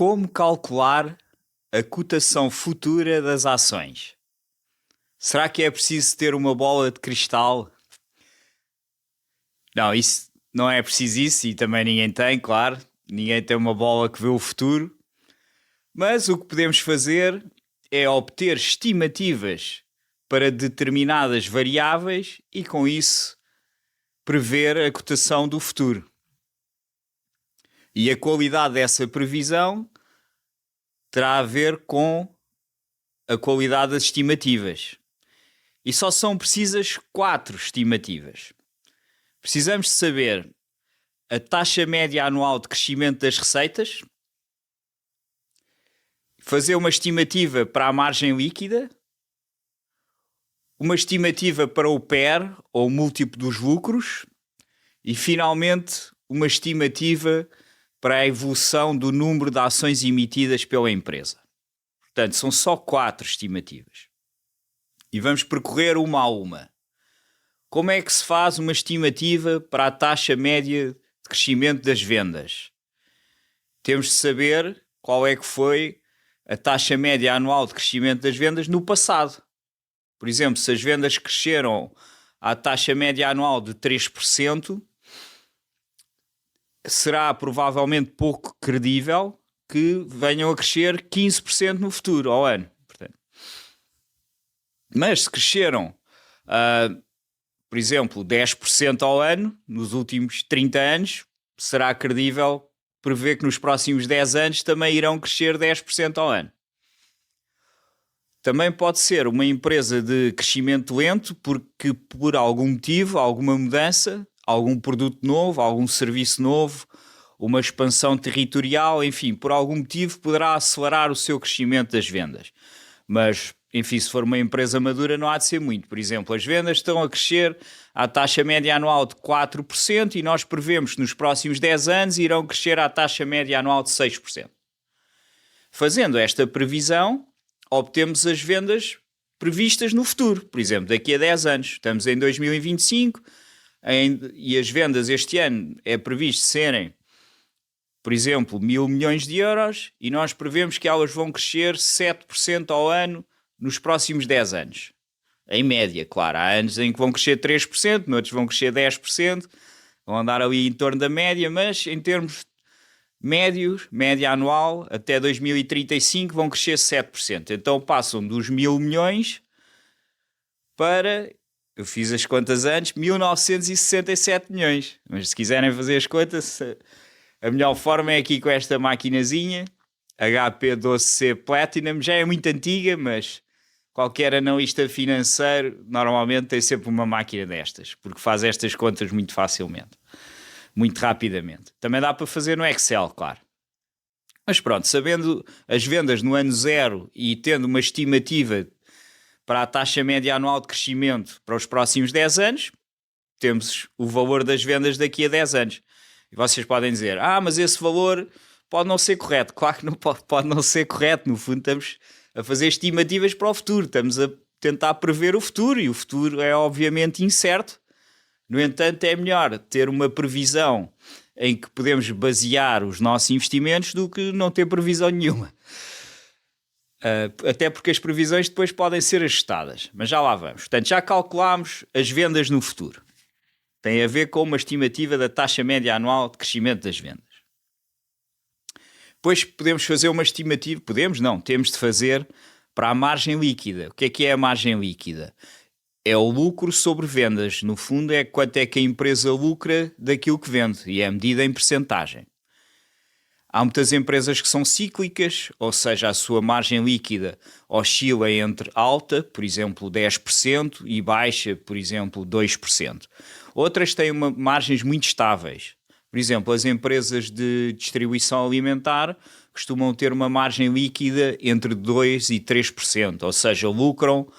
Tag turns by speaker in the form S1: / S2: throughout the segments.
S1: Como calcular a cotação futura das ações? Será que é preciso ter uma bola de cristal? Não, isso não é preciso isso e também ninguém tem, claro. Ninguém tem uma bola que vê o futuro. Mas o que podemos fazer é obter estimativas para determinadas variáveis e com isso prever a cotação do futuro. E a qualidade dessa previsão terá a ver com a qualidade das estimativas. E só são precisas 4 estimativas. Precisamos de saber a taxa média anual de crescimento das receitas, fazer uma estimativa para a margem líquida, uma estimativa para o PER, ou múltiplo dos lucros, e finalmente uma estimativa para a evolução do número de ações emitidas pela empresa. Portanto, são só 4 estimativas. E vamos percorrer uma a uma. Como é que se faz uma estimativa para a taxa média de crescimento das vendas? Temos de saber qual é que foi a taxa média anual de crescimento das vendas no passado. Por exemplo, se as vendas cresceram à taxa média anual de 3%, será provavelmente pouco credível que venham a crescer 15% no futuro, ao ano. Portanto, mas se cresceram, por exemplo, 10% ao ano, nos últimos 30 anos, será credível prever que nos próximos 10 anos também irão crescer 10% ao ano. Também pode ser uma empresa de crescimento lento porque por algum motivo, alguma mudança, algum produto novo, algum serviço novo, uma expansão territorial, enfim, por algum motivo poderá acelerar o seu crescimento das vendas. Mas, enfim, se for uma empresa madura não há de ser muito. Por exemplo, as vendas estão a crescer à taxa média anual de 4% e nós prevemos que nos próximos 10 anos irão crescer à taxa média anual de 6%. Fazendo esta previsão, obtemos as vendas previstas no futuro. Por exemplo, daqui a 10 anos, estamos em 2025 e as vendas este ano é previsto serem, por exemplo, 1.000 milhões de euros e nós prevemos que elas vão crescer 7% ao ano nos próximos 10 anos. Em média, claro. Há anos em que vão crescer 3%, noutros vão crescer 10%, vão andar ali em torno da média, mas em termos médios, média anual, até 2035 vão crescer 7%. Então passam dos 1.000 milhões para, eu fiz as contas antes, 1.967 milhões. Mas se quiserem fazer as contas, a melhor forma é aqui com esta maquinazinha, HP 12C Platinum, já é muito antiga, mas qualquer analista financeiro normalmente tem sempre uma máquina destas, porque faz estas contas muito facilmente. Muito rapidamente. Também dá para fazer no Excel, claro. Mas pronto, sabendo as vendas no ano zero e tendo uma estimativa para a taxa média anual de crescimento para os próximos 10 anos, temos o valor das vendas daqui a 10 anos. E vocês podem dizer, mas esse valor pode não ser correto. Claro que não pode não ser correto. No fundo estamos a fazer estimativas para o futuro. Estamos a tentar prever o futuro e o futuro é obviamente incerto. No entanto, é melhor ter uma previsão em que podemos basear os nossos investimentos do que não ter previsão nenhuma. Até porque as previsões depois podem ser ajustadas. Mas já lá vamos. Portanto, já calculámos as vendas no futuro. Tem a ver com uma estimativa da taxa média anual de crescimento das vendas. Depois podemos fazer uma estimativa... temos de fazer para a margem líquida. O que é a margem líquida? É o lucro sobre vendas. No fundo, é quanto é que a empresa lucra daquilo que vende. E é medida em percentagem. Há muitas empresas que são cíclicas, ou seja, a sua margem líquida oscila entre alta, por exemplo, 10%, e baixa, por exemplo, 2%. Outras têm margens muito estáveis. Por exemplo, as empresas de distribuição alimentar costumam ter uma margem líquida entre 2% e 3%, ou seja, lucram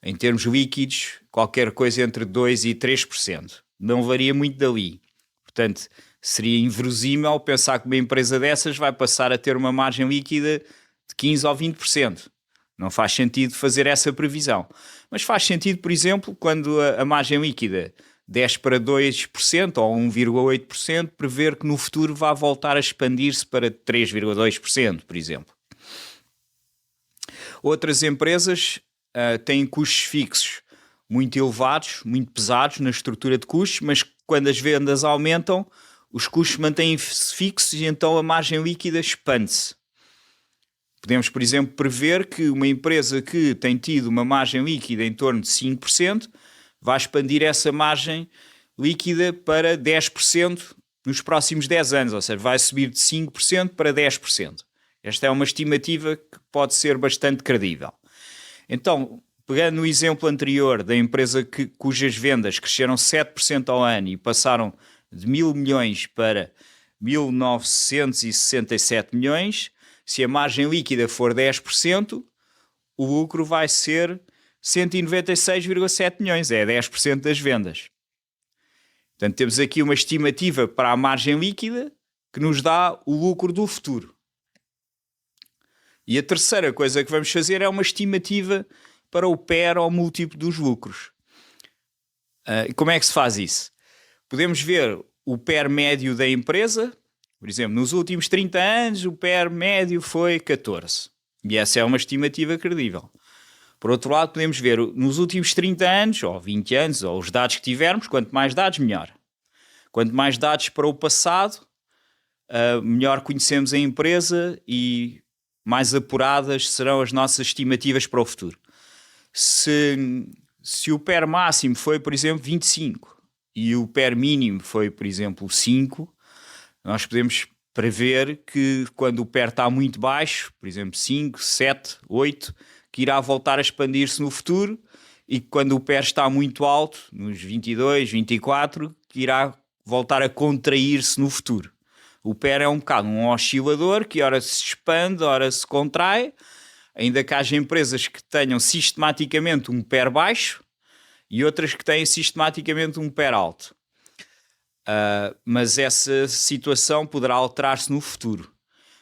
S1: em termos líquidos, qualquer coisa entre 2% e 3%. Não varia muito dali. Portanto, seria inverosímil pensar que uma empresa dessas vai passar a ter uma margem líquida de 15% ou 20%. Não faz sentido fazer essa previsão. Mas faz sentido, por exemplo, quando a margem líquida 10 para 2% ou 1,8%, prever que no futuro vá voltar a expandir-se para 3,2%, por exemplo. Outras empresas têm custos fixos muito elevados, muito pesados na estrutura de custos, mas quando as vendas aumentam, os custos mantêm-se fixos e então a margem líquida expande-se. Podemos, por exemplo, prever que uma empresa que tem tido uma margem líquida em torno de 5% vai expandir essa margem líquida para 10% nos próximos 10 anos, ou seja, vai subir de 5% para 10%. Esta é uma estimativa que pode ser bastante credível. Então, pegando no exemplo anterior da empresa cujas vendas cresceram 7% ao ano e passaram de 1.000 milhões para 1.967 milhões, se a margem líquida for 10%, o lucro vai ser 196,7 milhões, é 10% das vendas. Portanto, temos aqui uma estimativa para a margem líquida que nos dá o lucro do futuro. E a terceira coisa que vamos fazer é uma estimativa para o PER ou múltiplo dos lucros. Como é que se faz isso? Podemos ver o PER médio da empresa. Por exemplo, nos últimos 30 anos o PER médio foi 14. E essa é uma estimativa credível. Por outro lado, podemos ver nos últimos 30 anos, ou 20 anos, ou os dados que tivermos, quanto mais dados, melhor. Quanto mais dados para o passado, melhor conhecemos a empresa e mais apuradas serão as nossas estimativas para o futuro. Se o PER máximo foi, por exemplo, 25 e o PER mínimo foi, por exemplo, 5, nós podemos prever que quando o PER está muito baixo, por exemplo 5, 7, 8, que irá voltar a expandir-se no futuro, e que quando o PER está muito alto, nos 22, 24, que irá voltar a contrair-se no futuro. O PER é um bocado um oscilador que ora se expande, ora se contrai, ainda que haja empresas que tenham sistematicamente um PER baixo e outras que têm sistematicamente um PER alto. Mas essa situação poderá alterar-se no futuro.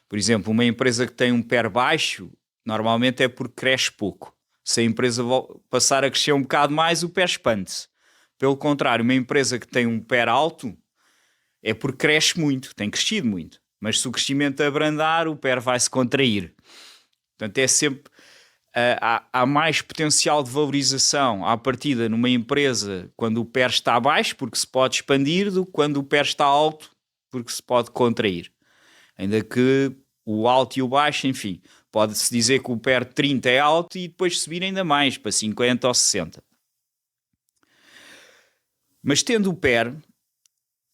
S1: Por exemplo, uma empresa que tem um PER baixo, normalmente é porque cresce pouco. Se a empresa passar a crescer um bocado mais, o PER expande-se. Pelo contrário, uma empresa que tem um PER alto é porque cresce muito, tem crescido muito. Mas se o crescimento abrandar, o PER vai se contrair. Portanto, é sempre... há mais potencial de valorização à partida numa empresa quando o PER está baixo, porque se pode expandir, do que quando o PER está alto, porque se pode contrair. Ainda que o alto e o baixo, enfim, pode-se dizer que o PER 30 é alto e depois subir ainda mais, para 50 ou 60. Mas tendo o PER,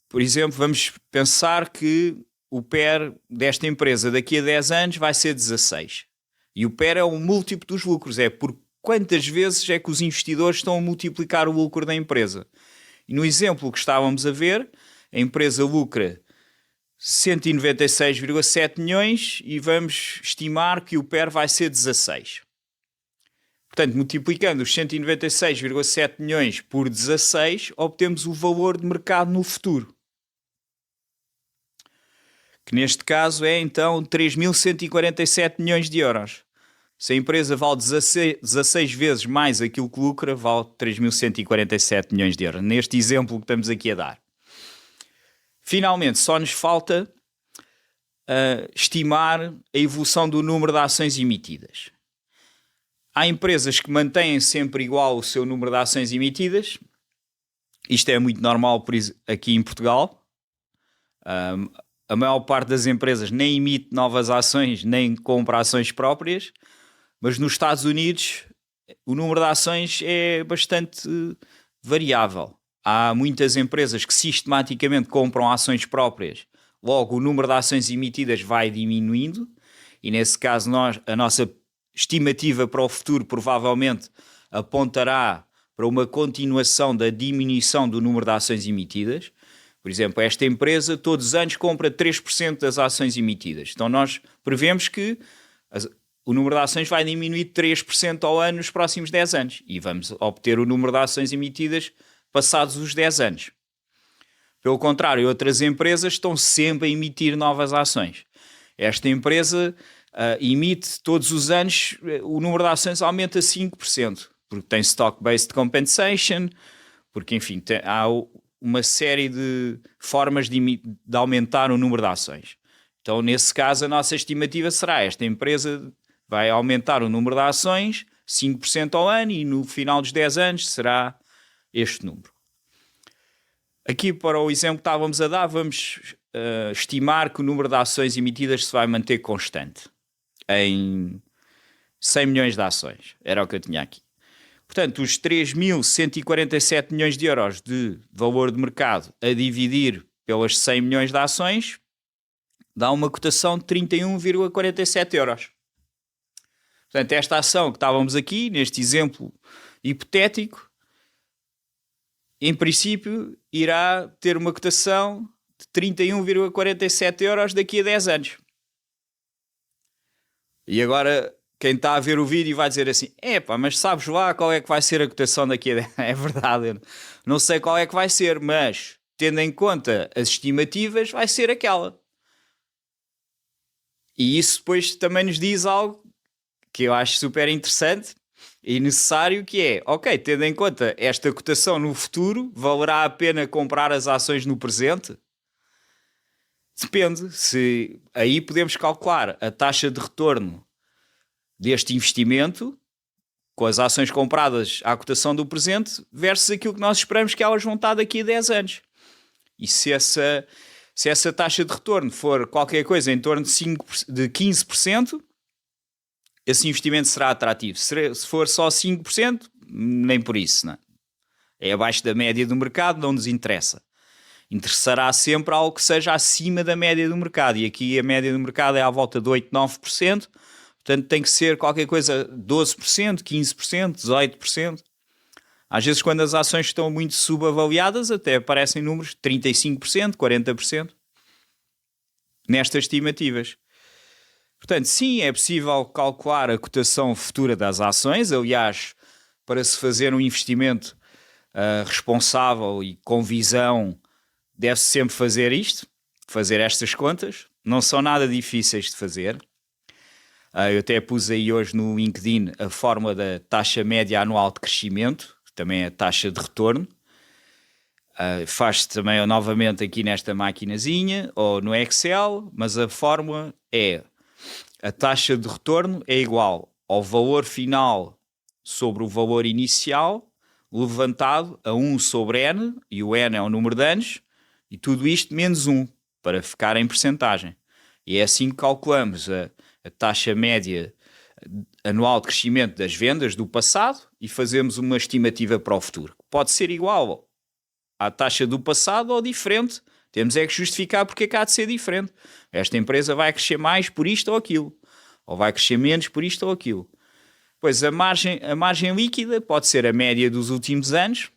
S1: por exemplo, vamos pensar que o PER desta empresa daqui a 10 anos vai ser 16. E o PER é o múltiplo dos lucros, é por quantas vezes é que os investidores estão a multiplicar o lucro da empresa. E no exemplo que estávamos a ver, a empresa lucra 196,7 milhões e vamos estimar que o PER vai ser 16. Portanto, multiplicando os 196,7 milhões por 16, obtemos o valor de mercado no futuro. Que neste caso é então 3.147 milhões de euros. Se a empresa vale 16 vezes mais aquilo que lucra, vale 3.147 milhões de euros. Neste exemplo que estamos aqui a dar. Finalmente, só nos falta estimar a evolução do número de ações emitidas. Há empresas que mantêm sempre igual o seu número de ações emitidas. Isto é muito normal aqui em Portugal. A maior parte das empresas nem emite novas ações, nem compra ações próprias. Mas nos Estados Unidos o número de ações é bastante variável. Há muitas empresas que sistematicamente compram ações próprias. Logo, o número de ações emitidas vai diminuindo. E nesse caso, a nossa estimativa para o futuro provavelmente apontará para uma continuação da diminuição do número de ações emitidas. Por exemplo, esta empresa todos os anos compra 3% das ações emitidas. Então nós prevemos que o número de ações vai diminuir 3% ao ano nos próximos 10 anos. E vamos obter o número de ações emitidas passados os 10 anos. Pelo contrário, outras empresas estão sempre a emitir novas ações. Esta empresa emite todos os anos, o número de ações aumenta 5%, porque tem stock-based compensation, porque enfim, há uma série de formas de aumentar o número de ações. Então, nesse caso, a nossa estimativa será: esta empresa vai aumentar o número de ações 5% ao ano e no final dos 10 anos será este número. Aqui, para o exemplo que estávamos a dar, vamos estimar que o número de ações emitidas se vai manter constante em 100 milhões de ações. Era o que eu tinha aqui. Portanto, os 3.147 milhões de euros de valor de mercado a dividir pelas 100 milhões de ações dá uma cotação de 31,47 euros. Portanto, esta ação que estávamos aqui, neste exemplo hipotético, em princípio irá ter uma cotação de 31,47 euros daqui a 10 anos. E agora, quem está a ver o vídeo vai dizer assim: mas sabes lá qual é que vai ser a cotação daqui a 10 anos? É verdade, não sei qual é que vai ser, mas tendo em conta as estimativas, vai ser aquela. E isso depois também nos diz algo que eu acho super interessante e necessário, que é: ok, tendo em conta esta cotação no futuro, valerá a pena comprar as ações no presente? Depende. Aí podemos calcular a taxa de retorno deste investimento com as ações compradas à cotação do presente versus aquilo que nós esperamos que elas vão estar daqui a 10 anos. E se essa taxa de retorno for qualquer coisa em torno de 15%, esse investimento será atrativo. Se for só 5%, nem por isso, não é? É abaixo da média do mercado, não nos interessa. Interessará sempre algo que seja acima da média do mercado. E aqui a média do mercado é à volta de 8, 9%. Portanto, tem que ser qualquer coisa 12%, 15%, 18%. Às vezes, quando as ações estão muito subavaliadas, até aparecem números de 35%, 40% nestas estimativas. Portanto, sim, é possível calcular a cotação futura das ações. Aliás, para se fazer um investimento responsável e com visão, deve-se sempre fazer isto, fazer estas contas. Não são nada difíceis de fazer. Eu até pus aí hoje no LinkedIn a fórmula da taxa média anual de crescimento, que também é a taxa de retorno. Faz-se também novamente aqui nesta maquinazinha ou no Excel, mas a fórmula é: a taxa de retorno é igual ao valor final sobre o valor inicial levantado a 1 sobre N, e o N é o número de anos, e tudo isto menos 1, para ficar em percentagem. E é assim que calculamos a taxa média anual de crescimento das vendas do passado e fazemos uma estimativa para o futuro. Pode ser igual à taxa do passado ou diferente. Temos é que justificar porque é que há de ser diferente. Esta empresa vai crescer mais por isto ou aquilo, ou vai crescer menos por isto ou aquilo. Pois a margem líquida pode ser a média dos últimos anos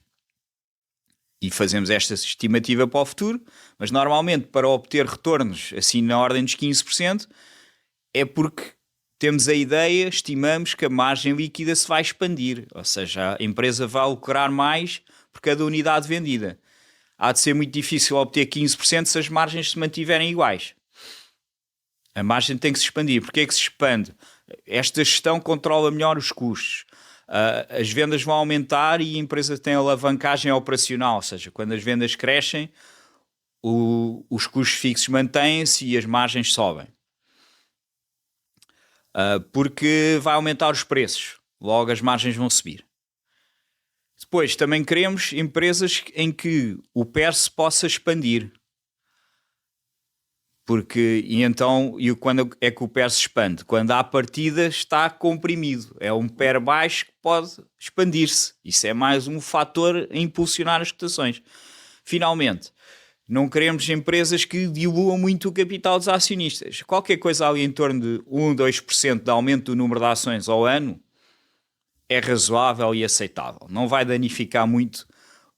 S1: e fazemos esta estimativa para o futuro, mas normalmente para obter retornos assim na ordem dos 15%, é porque temos a ideia, estimamos que a margem líquida se vai expandir, ou seja, a empresa vai lucrar mais por cada unidade vendida. Há de ser muito difícil obter 15% se as margens se mantiverem iguais. A margem tem que se expandir. Porquê é que se expande? Esta gestão controla melhor os custos. As vendas vão aumentar e a empresa tem alavancagem operacional, ou seja, quando as vendas crescem, os custos fixos mantêm-se e as margens sobem. Porque vai aumentar os preços, logo as margens vão subir. Depois, também queremos empresas em que o PER se possa expandir. E quando é que o PER se expande? Quando à partida está comprimido. É um PER baixo que pode expandir-se. Isso é mais um fator a impulsionar as cotações. Finalmente, não queremos empresas que diluam muito o capital dos acionistas. Qualquer coisa ali em torno de 1, 2% de aumento do número de ações ao ano é razoável e aceitável. Não vai danificar muito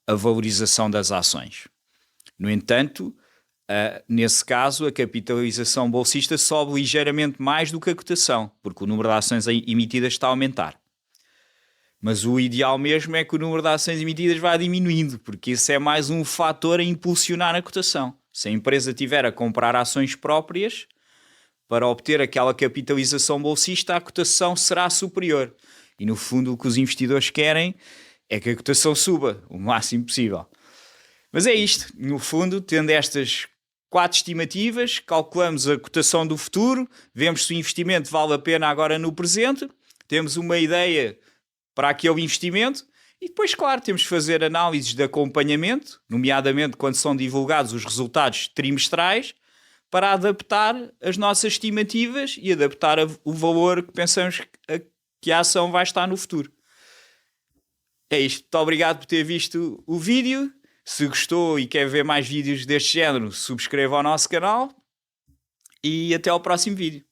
S1: a valorização das ações. No entanto, nesse caso, a capitalização bolsista sobe ligeiramente mais do que a cotação, porque o número de ações emitidas está a aumentar. Mas o ideal mesmo é que o número de ações emitidas vá diminuindo, porque isso é mais um fator a impulsionar a cotação. Se a empresa tiver a comprar ações próprias para obter aquela capitalização bolsista, a cotação será superior. E no fundo o que os investidores querem é que a cotação suba o máximo possível. Mas é isto, no fundo, tendo estas 4 estimativas, calculamos a cotação do futuro, vemos se o investimento vale a pena agora no presente, temos uma ideia para aquele investimento e depois, claro, temos de fazer análises de acompanhamento, nomeadamente quando são divulgados os resultados trimestrais, para adaptar as nossas estimativas e adaptar o valor que pensamos que a ação vai estar no futuro. É isto. Muito obrigado por ter visto o vídeo. Se gostou e quer ver mais vídeos deste género, subscreva o nosso canal e até ao próximo vídeo.